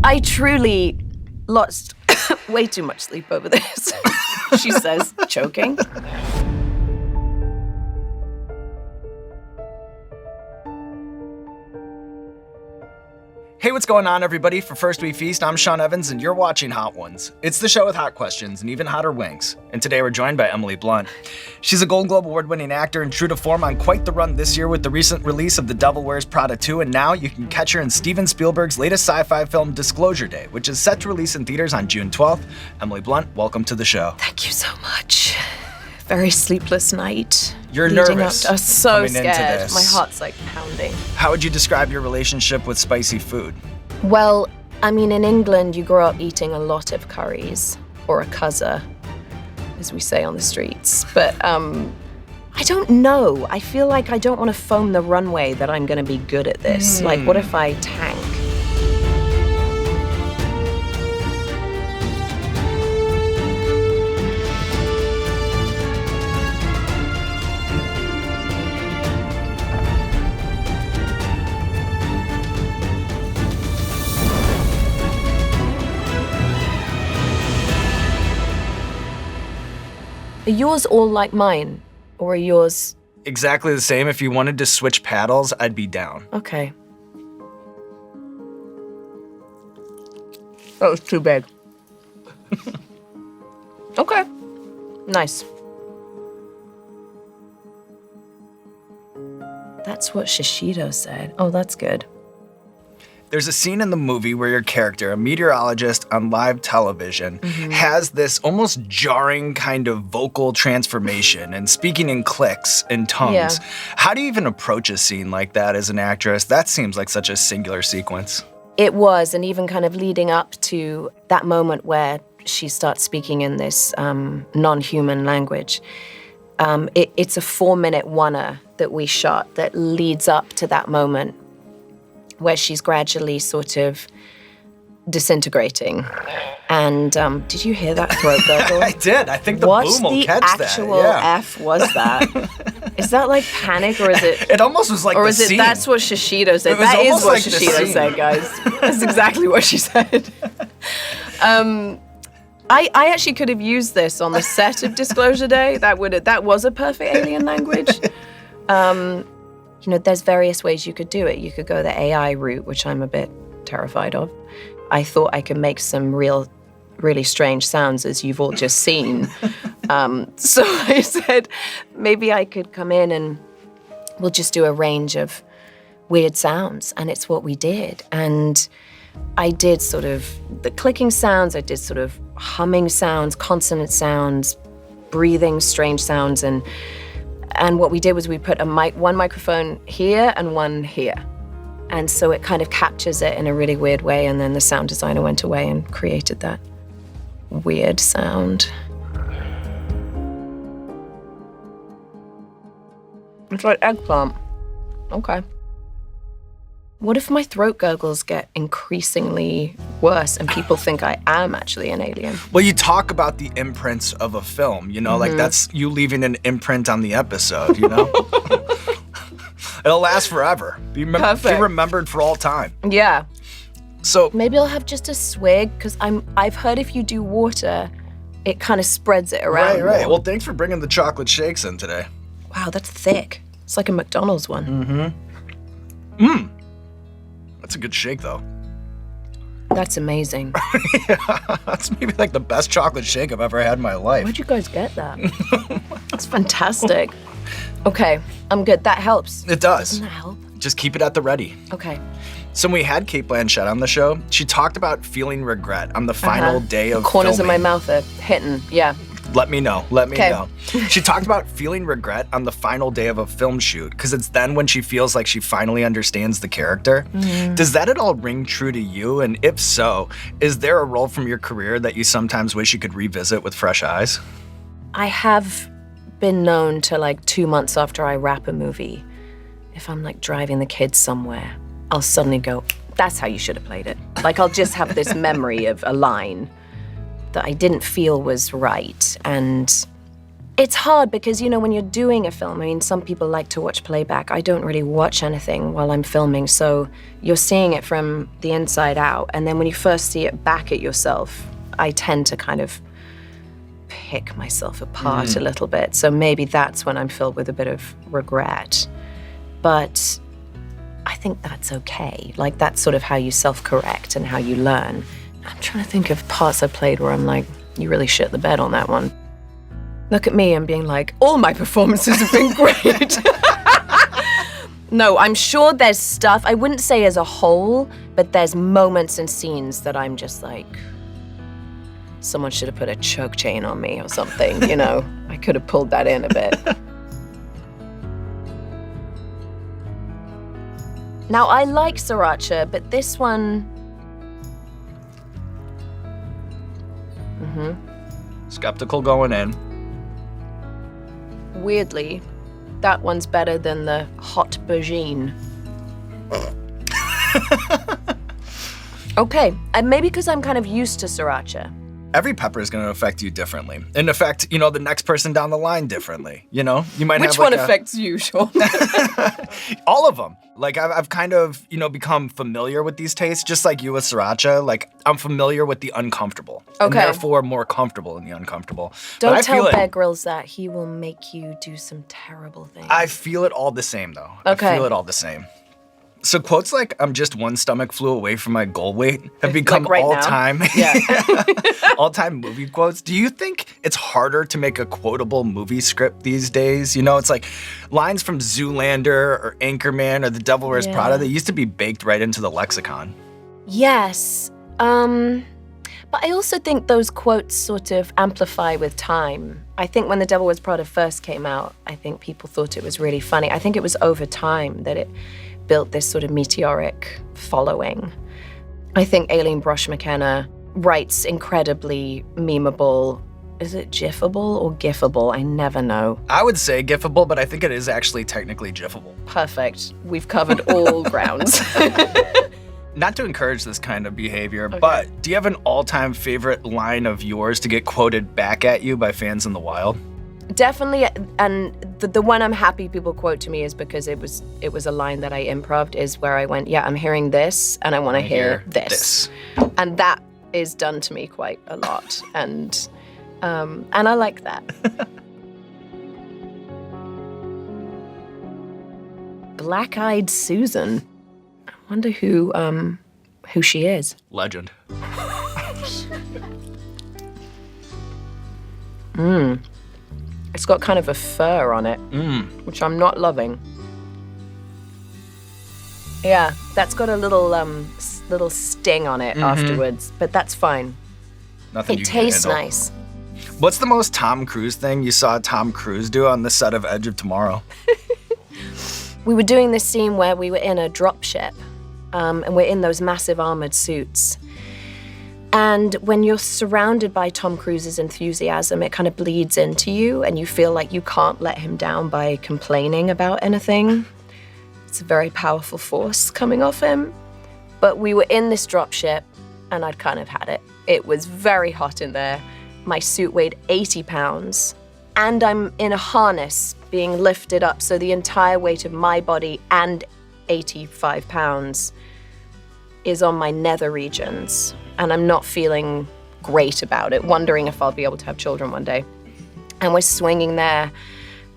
I truly lost way too much sleep over this, she says, choking. Hey, what's going on, everybody? For First We Feast, I'm Sean Evans, and you're watching Hot Ones. It's the show with hot questions and even hotter wings. And today we're joined by Emily Blunt. She's a Golden Globe Award-winning actor and true to form on quite the run this year with the recent release of The Devil Wears Prada 2, and now you can catch her in Steven Spielberg's latest sci-fi film, Disclosure Day, which is set to release in theaters on June 12th. Emily Blunt, welcome to the show. Thank you so much. Very sleepless night. You're leading nervous. Up to, so coming scared. into this. My heart's like pounding. How would you describe your relationship with spicy food? Well, I mean, in England, you grow up eating a lot of curries, or a cuzza, as we say on the streets. But I don't know. I feel like I don't want to foam the runway that I'm going to be good at this. Like, what if I tank? Are yours all like mine? Or are yours... Exactly the same. If you wanted to switch paddles, I'd be down. Okay. That was too big. Okay. Nice. That's what Shishido said. Oh, that's good. There's a scene in the movie where your character, a meteorologist on live television, has this almost jarring kind of vocal transformation and speaking in clicks and tones. Yeah. How do you even approach a scene like that as an actress? That seems like such a singular sequence. It was, and even kind of leading up to that moment where she starts speaking in this non-human language. It's a 4-minute one-er that we shot that leads up to that moment where she's gradually sort of disintegrating. And did you hear that throat gurgle? I did. I think the boom will catch that. What the actual F was that? Is that like panic, or is it... It almost was like or the is it scene. That's what Shishido said? It was That is almost what like the Shishido scene. said, guys. That's exactly what she said. I actually could have used this on the set of Disclosure Day. That was a perfect alien language. You know, there's various ways you could do it. You could go the AI route, which I'm a bit terrified of. I thought I could make some really strange sounds, as you've all just seen. So I said, maybe I could come in and we'll just do a range of weird sounds. And it's what we did. And I did sort of the clicking sounds, I did sort of humming sounds, consonant sounds, breathing, strange sounds, and what we did was we put one microphone here and one here. And so it kind of captures it in a really weird way, and then the sound designer went away and created that weird sound. It's like eggplant. Okay. What if my throat gurgles get increasingly worse and people think I am actually an alien? Well, you talk about the imprints of a film, you know, like that's you leaving an imprint on the episode, you know? It'll last forever. Be remembered for all time. Yeah. So maybe I'll have just a swig, because I've heard if you do water, it kind of spreads it around. Right. more. Well, thanks for bringing the chocolate shakes in today. Wow, that's thick. It's like a McDonald's one. That's a good shake, though. That's amazing. Yeah, that's maybe like the best chocolate shake I've ever had in my life. Where'd you guys get that? That's fantastic. Okay, I'm good. That helps. It does. Doesn't that help? Just keep it at the ready. Okay. So when we had Cate Blanchett on the show, she talked about feeling regret on the final day of corners filming. of my mouth are hitting. Yeah. Let me know. Let me Okay. know. She talked about feeling regret on the final day of a film shoot, because it's then when she feels like she finally understands the character. Does that at all ring true to you? And if so, is there a role from your career that you sometimes wish you could revisit with fresh eyes? I have been known to, like, 2 months after I wrap a movie, if I'm like driving the kids somewhere, I'll suddenly go, that's how you should have played it. Like, I'll just have this memory of a line that I didn't feel was right. And It's hard because, when you're doing a film, I mean, some people like to watch playback. I don't really watch anything while I'm filming, so you're seeing it from the inside out. And then when you first see it back at yourself, I tend to kind of pick myself apart a little bit. So maybe that's when I'm filled with a bit of regret. But I think that's okay. Like, that's sort of how you self-correct and how you learn. I'm trying to think of parts I played where I'm like, you really shit the bed on that one. Look at me and being like, all my performances have been great. No, I'm sure there's stuff, I wouldn't say as a whole, but there's moments and scenes that I'm just like, someone should have put a choke chain on me or something, I could have pulled that in a bit. Now, I like Sriracha, but this one... Skeptical going in. Weirdly, that one's better than the hot Bajine. Okay, and maybe because I'm kind of used to Sriracha. Every pepper is going to affect you differently. And affect, the next person down the line differently. You might Which have one affects you, Sean? all of them. Like, I've kind of, become familiar with these tastes, just like you with Sriracha. Like, I'm familiar with the uncomfortable. And Okay. therefore more comfortable in the uncomfortable. Don't But I tell feel Bear Grylls that. He will make you do some terrible things. I feel it all the same, though. Okay. I feel it all the same. So quotes like, I'm just one stomach flu away from my goal weight have become Like right now? all-time Yeah. all-time movie quotes. Do you think it's harder to make a quotable movie script these days? It's like lines from Zoolander or Anchorman or The Devil Wears Prada that used to be baked right into the lexicon. Yes. But I also think those quotes sort of amplify with time. I think when The Devil Wears Prada first came out, I think people thought it was really funny. I think it was over time that it built this sort of meteoric following. I think Aileen Brosh McKenna writes incredibly memeable, is it gifable or gifable? I never know. I would say gifable, but I think it is actually technically gifable. Perfect. We've covered all grounds. Not to encourage this kind of behavior, but do you have an all-time favorite line of yours to get quoted back at you by fans in the wild? Definitely, and the one I'm happy people quote to me is because it was a line that I improv'd, is where I went, yeah, I'm hearing this, and I want to hear this. And that is done to me quite a lot, and I like that. Black-eyed Susan. I wonder who she is. Legend. It's got kind of a fur on it, which I'm not loving. Yeah, that's got a little sting on it afterwards, but that's fine. Nothing It you can't tastes handle. nice. What's the most Tom Cruise thing you saw Tom Cruise do on the set of Edge of Tomorrow? We were doing this scene where we were in a dropship, and we're in those massive armored suits. And when you're surrounded by Tom Cruise's enthusiasm, it kind of bleeds into you, and you feel like you can't let him down by complaining about anything. It's a very powerful force coming off him. But we were in this dropship, and I'd kind of had it. It was very hot in there. My suit weighed 80 pounds, and I'm in a harness being lifted up, so the entire weight of my body and 85 pounds is on my nether regions. And I'm not feeling great about it, wondering if I'll be able to have children one day. And we're swinging there,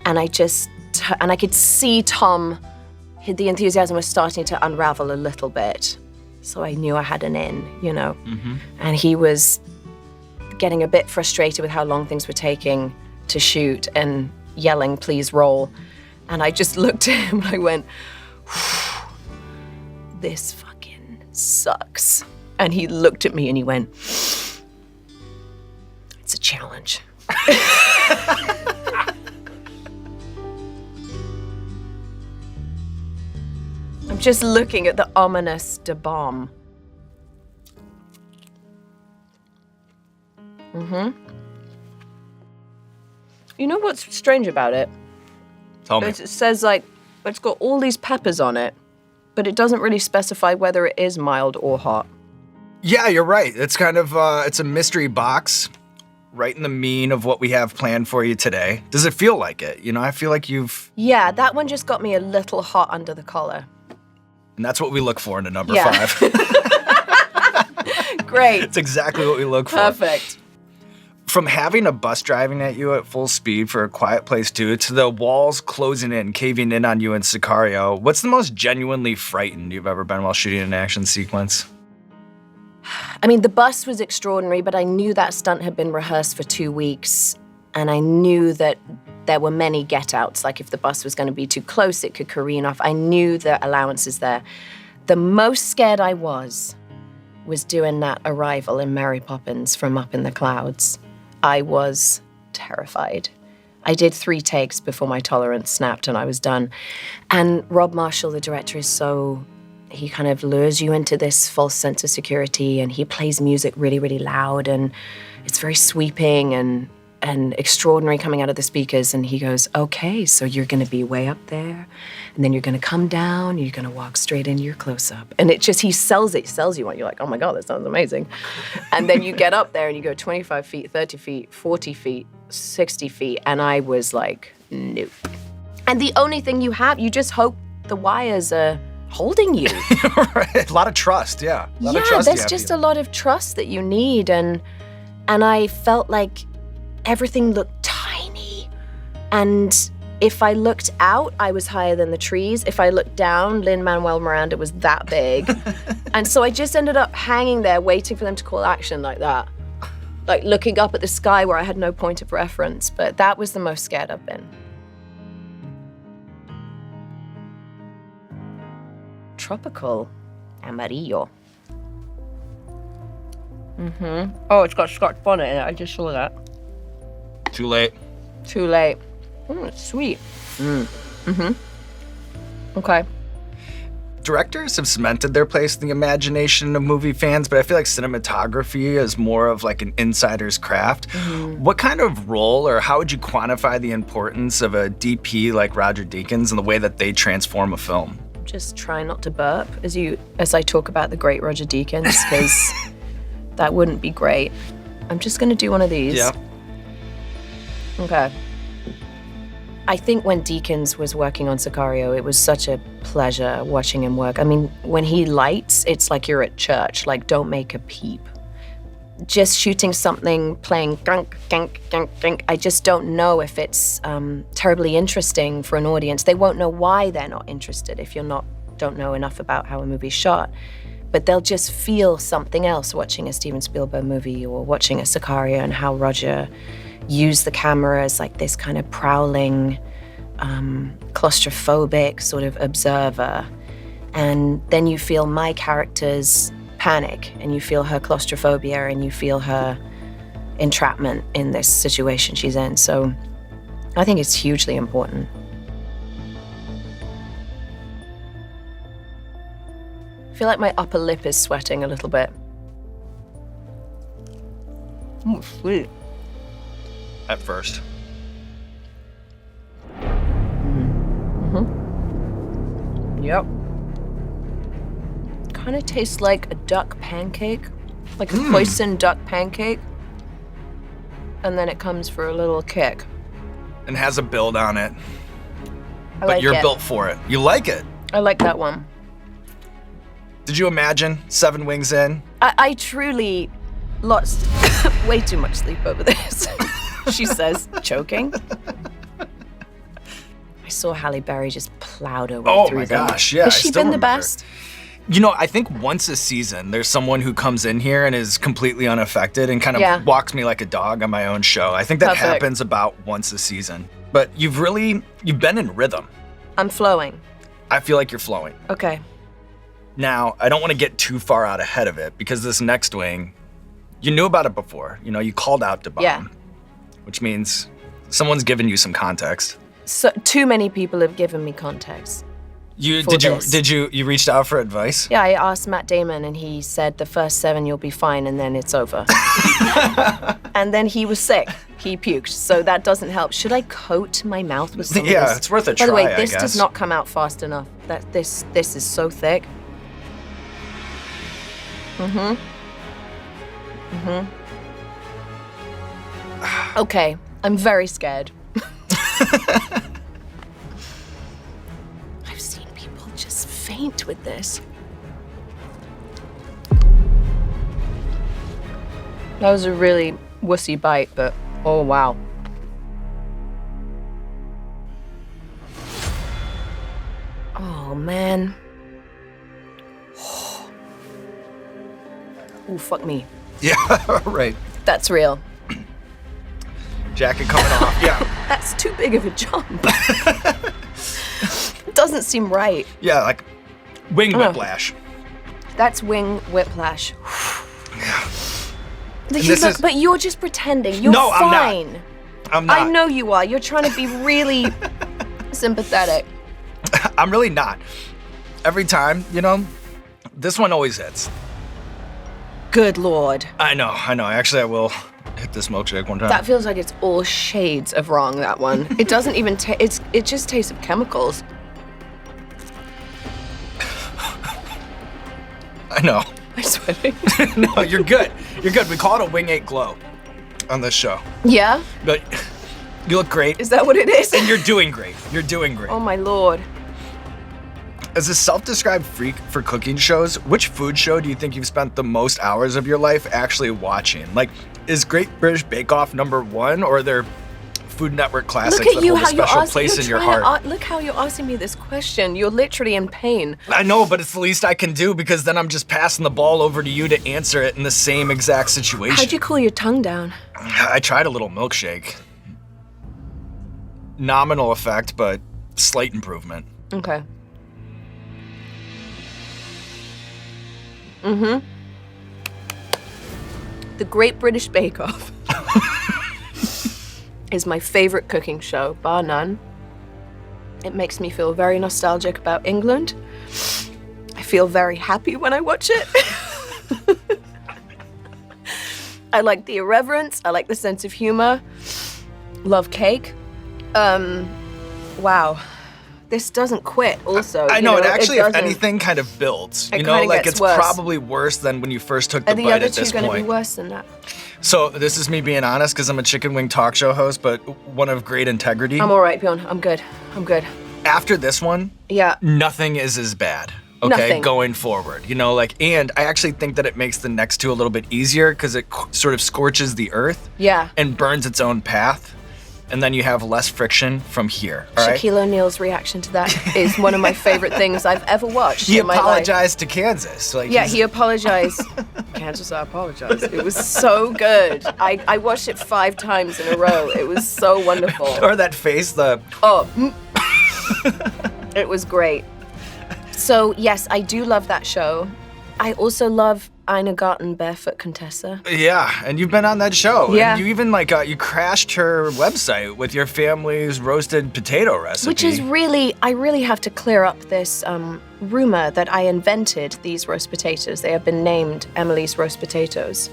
and I could see Tom, the enthusiasm was starting to unravel a little bit. So I knew I had an in, And he was getting a bit frustrated with how long things were taking to shoot and yelling, please roll. And I just looked at him and I went, this fucking sucks. And he looked at me and he went, it's a challenge. I'm just looking at the ominous de bomb. You know what's strange about it? Tell me. It says, it's got all these peppers on it, but it doesn't really specify whether it is mild or hot. Yeah, you're right. It's kind of, it's a mystery box. right in the mean of what we have planned for you today. Does it feel like it? You know, I feel like you've... Yeah, that one just got me a little hot under the collar. And that's what we look for in a number Yeah. 5. Great. It's exactly what we look for. Perfect. From having a bus driving at you at full speed for A Quiet Place 2 to the walls closing in, caving in on you in Sicario, what's the most genuinely frightened you've ever been while shooting an action sequence? I mean, the bus was extraordinary, but I knew that stunt had been rehearsed for 2 weeks, and I knew that there were many get-outs. Like if the bus was going to be too close, it could careen off. I knew the allowances there. The most scared I was doing that arrival in Mary Poppins from up in the clouds. I was terrified. I did 3 takes before my tolerance snapped and I was done. And Rob Marshall, the director, he kind of lures you into this false sense of security, and he plays music really, really loud, and it's very sweeping and extraordinary coming out of the speakers. And he goes, okay, so you're gonna be way up there, and then you're gonna come down, you're gonna walk straight into your close-up. And he sells you on. You're like, oh my God, that sounds amazing. And then you get up there and you go 25 feet, 30 feet, 40 feet, 60 feet, and I was like, nope. And the only thing you just hope the wires are holding you. Right. A lot of trust, yeah. There's just a lot of trust that you need, and I felt like everything looked tiny. And if I looked out, I was higher than the trees. If I looked down, Lin-Manuel Miranda was that big. And so I just ended up hanging there waiting for them to call action like that. Like looking up at the sky where I had no point of reference. But that was the most scared I've been. Tropical Amarillo. Oh, it's got Scotch bonnet in it. I just saw that. Too late. Too late. It's sweet. Okay. Directors have cemented their place in the imagination of movie fans, but I feel like cinematography is more of like an insider's craft. What kind of role, or how would you quantify the importance of a DP like Roger Deakins and the way that they transform a film? Just try not to burp as I talk about the great Roger Deakins, because that wouldn't be great. I'm just gonna do one of these. Yeah. Okay. I think when Deakins was working on Sicario, it was such a pleasure watching him work. I mean, when he lights, it's like you're at church, like don't make a peep. Just shooting something, playing gunk, gunk, gunk, gunk, I just don't know if it's terribly interesting for an audience. They won't know why they're not interested if don't know enough about how a movie's shot. But they'll just feel something else watching a Steven Spielberg movie or watching a Sicario, and how Roger used the camera as like this kind of prowling, claustrophobic sort of observer. And then you feel my character's panic, and you feel her claustrophobia, and you feel her entrapment in this situation she's in. So I think it's hugely important. I feel like my upper lip is sweating a little bit. Oh, sweet. At first. Yep. Kind of tastes like a duck pancake, like a poisson duck pancake. And then it comes for a little kick. And has a build on it. But you're built for it. You like it. I like that one. Did you imagine 7 wings in? I truly lost way too much sleep over this, she says, choking. I saw Halle Berry just plowed her way through them. Oh my gosh, yeah. Has she been the best? You know, I think once a season, there's someone who comes in here and is completely unaffected and kind of walks me like a dog on my own show. I think that happens about once a season. But you've been in rhythm. I'm flowing. I feel like you're flowing. Okay. Now, I don't want to get too far out ahead of it, because this next wing, you knew about it before. You know, you called out to Bomb, which means someone's given you some context. So too many people have given me context. You reached out for advice? Yeah, I asked Matt Damon, and he said the first 7 you'll be fine, and then it's over. And then he was sick. He puked, so that doesn't help. Should I coat my mouth with some of this? It's worth a try. By the way, this does not come out fast enough. This is so thick. Okay, I'm very scared. I've seen people just faint with this. That was a really wussy bite, but oh wow. Oh man. Oh, fuck me. Yeah, right. That's real. Jacket coming off. Yeah. That's too big of a jump. Doesn't seem right. Yeah, like wing whiplash. That's wing whiplash. Yeah. But you're just pretending. You're No, fine. I'm not. I know you are. You're trying to be really sympathetic. I'm really not. Every time, this one always hits. Good Lord. I know. Actually, I will hit this milkshake one time. That feels like it's all shades of wrong, that one. It doesn't even taste, it just tastes of chemicals. I know. I'm sweating. No, you're good. You're good. We call it a Wing 8 glow on this show. Yeah? But you look great. Is that what it is? And you're doing great. You're doing great. Oh my Lord. As a self-described freak for cooking shows, which food show do you think you've spent the most hours of your life actually watching? Like, is Great British Bake Off #1, or are there Food Network classics that hold a special place in your heart? Look how you're asking me this question. You're literally in pain. I know, but it's the least I can do because then I'm just passing the ball over to you to answer it in the same exact situation. How'd you cool your tongue down? I tried a little milkshake. Nominal effect, but slight improvement. Okay. The Great British Bake Off is my favorite cooking show, bar none. It makes me feel very nostalgic about England. I feel very happy when I watch it. I like the irreverence. I like the sense of humor. Love cake. Wow. This doesn't quit also. I know, it actually, if anything, kind of builds. It's worse. Probably worse than when you first took the bite other at this two going to be point. worse than that? So this is me being honest, because I'm a chicken wing talk show host, but one of great integrity. I'm all right, Bjorn. I'm good. After this one, Yeah. nothing is as bad. Okay, Nothing. going forward, and I actually think that it makes the next two a little bit easier because it sort of scorches the earth Yeah. and burns its own path, and then you have less friction from here. All right. Shaquille O'Neal's reaction to that is one of my favorite things I've ever watched He in my life. apologized to Kansas. Yeah, he apologized. Kansas, I apologize. It was so good. I watched it 5 times in a row. It was so wonderful. Or that face, It was great. So, yes, I do love that show. I also love Ina Garten Barefoot Contessa. Yeah, and you've been on that show. Yeah. And you even you crashed her website with your family's roasted potato recipe. Which is I really have to clear up this rumor that I invented these roast potatoes. They have been named Emily's roast potatoes.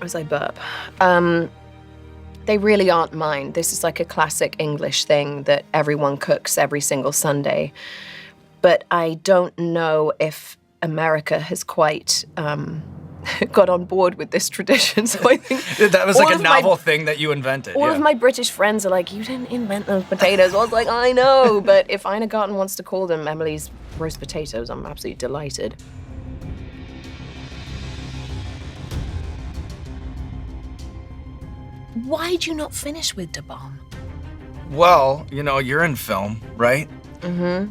As I burp. They really aren't mine. This is like a classic English thing that everyone cooks every single Sunday. But I don't know if America has quite got on board with this tradition. So I think that was like a novel thing that you invented. All of my British friends are like, you didn't invent those potatoes. I was like, I know. But if Ina Garten wants to call them Emily's roast potatoes, I'm absolutely delighted. Why'd you not finish with Da Bomb? Well, you're in film, right? Mm-hmm.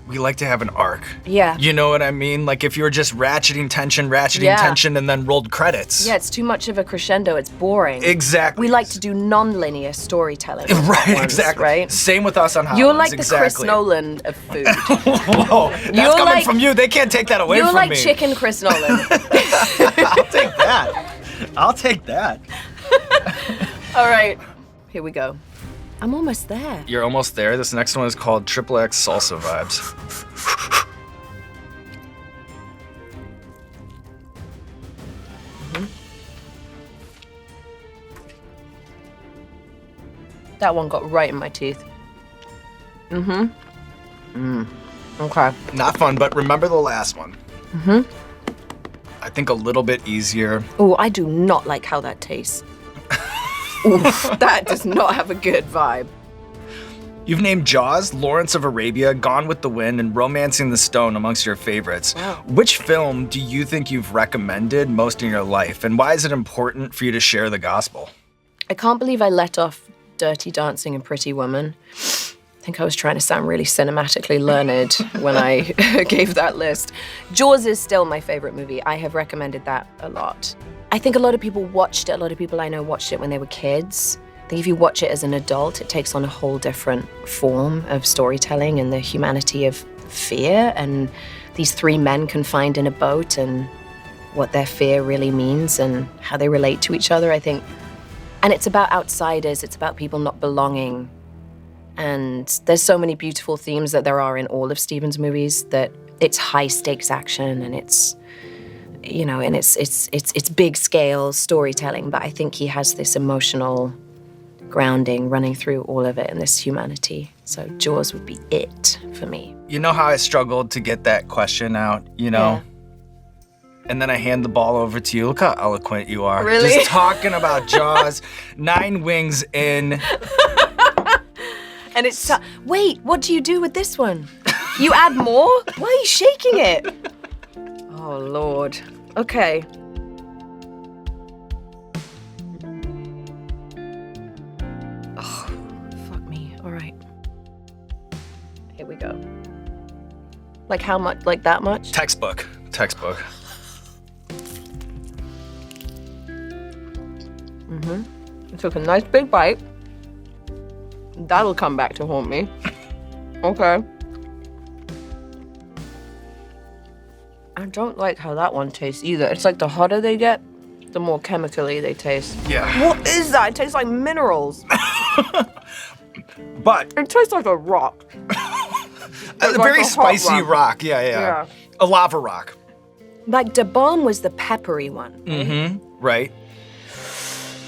We like to have an arc. Yeah. You know what I mean? Like if you were just ratcheting tension, and then rolled credits. Yeah, it's too much of a crescendo. It's boring. Exactly. We like to do non-linear storytelling. Right, exactly. Right? Same with us on Hot You're Ones, like the exactly. Chris Nolan of food. Whoa, that's You're coming like- from you. They can't take that away You're from like me. chicken Chris Nolan. I'll take that. All right, here we go. I'm almost there. You're almost there. This next one is called XXX Salsa Vibes. That one got right in my teeth. Okay. Not fun, but remember the last one. I I think a little bit easier. Oh, I do not like how that tastes. Oof, that does not have a good vibe. You've named Jaws, Lawrence of Arabia, Gone with the Wind, and Romancing the Stone amongst your favorites. Wow. Which film do you think you've recommended most in your life, and why is it important for you to share the gospel? I can't believe I let off Dirty Dancing and Pretty Woman. I think I was trying to sound really cinematically learned when I gave that list. Jaws is still my favorite movie. I have recommended that a lot. I think a lot of people watched it. A lot of people I know watched it when they were kids. I think if you watch it as an adult, it takes on a whole different form of storytelling and the humanity of fear. And these three men confined in a boat and what their fear really means and how they relate to each other, I think. And it's about outsiders. It's about people not belonging. And there's so many beautiful themes that there are in all of Steven's movies that it's high stakes action and it's, you know, and it's big scale storytelling. But I think he has this emotional grounding running through all of it and this humanity. So Jaws would be it for me. You know how I struggled to get that question out, you know? Yeah. And then I hand the ball over to you. Look how eloquent you are. Really? Just talking about Jaws, 9 wings in. And it's, wait, what do you do with this one? You add more? Why are you shaking it? Oh, Lord. Okay. Oh, fuck me. All right. Here we go. Like how much? Like that much? Textbook. I took a nice big bite. That'll come back to haunt me. Okay. I don't like how that one tastes either. It's like the hotter they get, the more chemically they taste. Yeah. What is that? It tastes like minerals. But It tastes like a rock. a very a hot spicy rock. Yeah. A lava rock. Like Da Bomb was the peppery one. Right.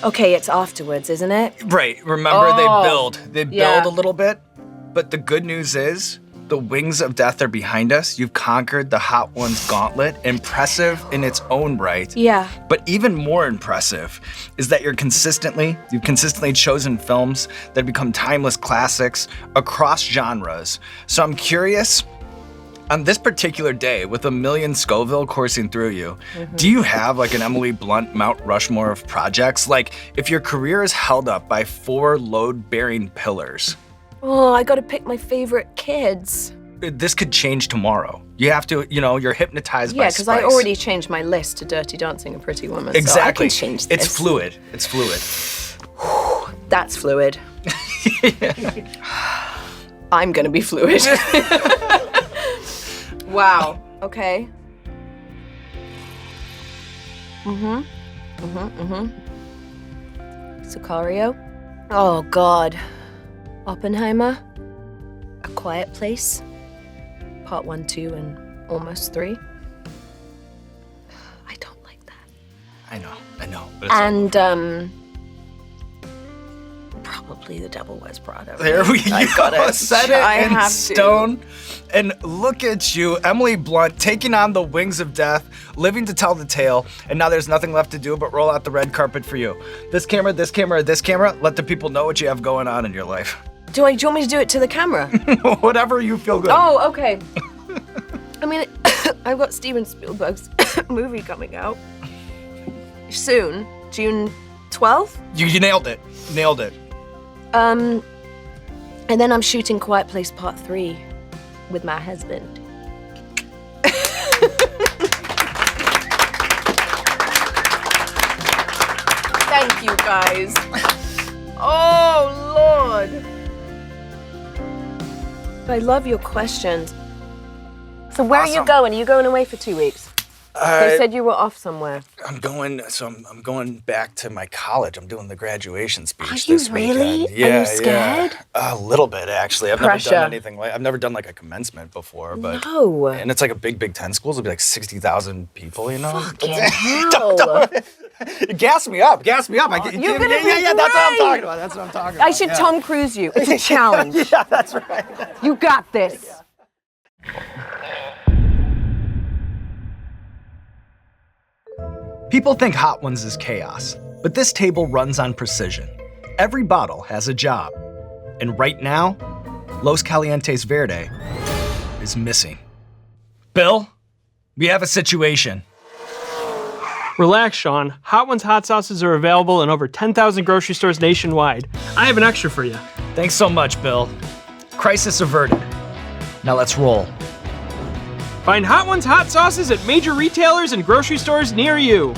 Okay, it's afterwards, isn't it? Right. Remember, they build yeah. a little bit. But the good news is, the wings of death are behind us. You've conquered the Hot Ones gauntlet. Impressive in its own right. Yeah. But even more impressive is that you've consistently chosen films that become timeless classics across genres. So I'm curious, on this particular day, with 1,000,000 Scoville coursing through you, do you have like an Emily Blunt Mount Rushmore of projects? Like, if your career is held up by 4 load-bearing pillars, Oh, I gotta pick my favorite kids. this could change tomorrow. You have to, you're hypnotized by Yeah, because I spice. already changed my list to Dirty Dancing and Pretty Woman. Exactly. So I can change this. It's fluid. That's fluid. I'm gonna be fluid. Wow. Okay. Sicario. Oh, God. Oppenheimer. A Quiet Place. Part 1, 2, and almost 3. I don't like that. I know. But it's And, probably The Devil Wears Prada. There we go. I gotta Set it I in have stone. And look at you, Emily Blunt, taking on the wings of death, living to tell the tale, and now there's nothing left to do but roll out the red carpet for you. This camera, this camera, this camera, let the people know what you have going on in your life. Do you want me to do it to the camera? Whatever you feel good. Oh, okay. I mean, I've got Steven Spielberg's movie coming out soon, June 12th. You nailed it. And then I'm shooting Quiet Place Part 3 with my husband. Thank you, guys. Oh, Lord. I love your questions. So where are you Awesome. going? Are you going away for 2 weeks? They said you were off somewhere. I'm going back to my college. I'm doing the graduation speech Are you this really? weekend. Are you scared? A little bit, actually. I've Pressure. never done anything like. I've never done like a commencement before, but No. and it's like a Big Ten school. It'll be like 60,000 people. Fucking hell. Gas me up. You're gonna be That's what I'm great. talking about. I should Tom Cruise you. It's a challenge. Yeah, that's right. You got this. People think Hot Ones is chaos, but this table runs on precision. Every bottle has a job. And right now, Los Calientes Verde is missing. Bill, we have a situation. Relax, Sean. Hot Ones hot sauces are available in over 10,000 grocery stores nationwide. I have an extra for you. Thanks so much, Bill. Crisis averted. Now let's roll. Find Hot Ones hot sauces at major retailers and grocery stores near you.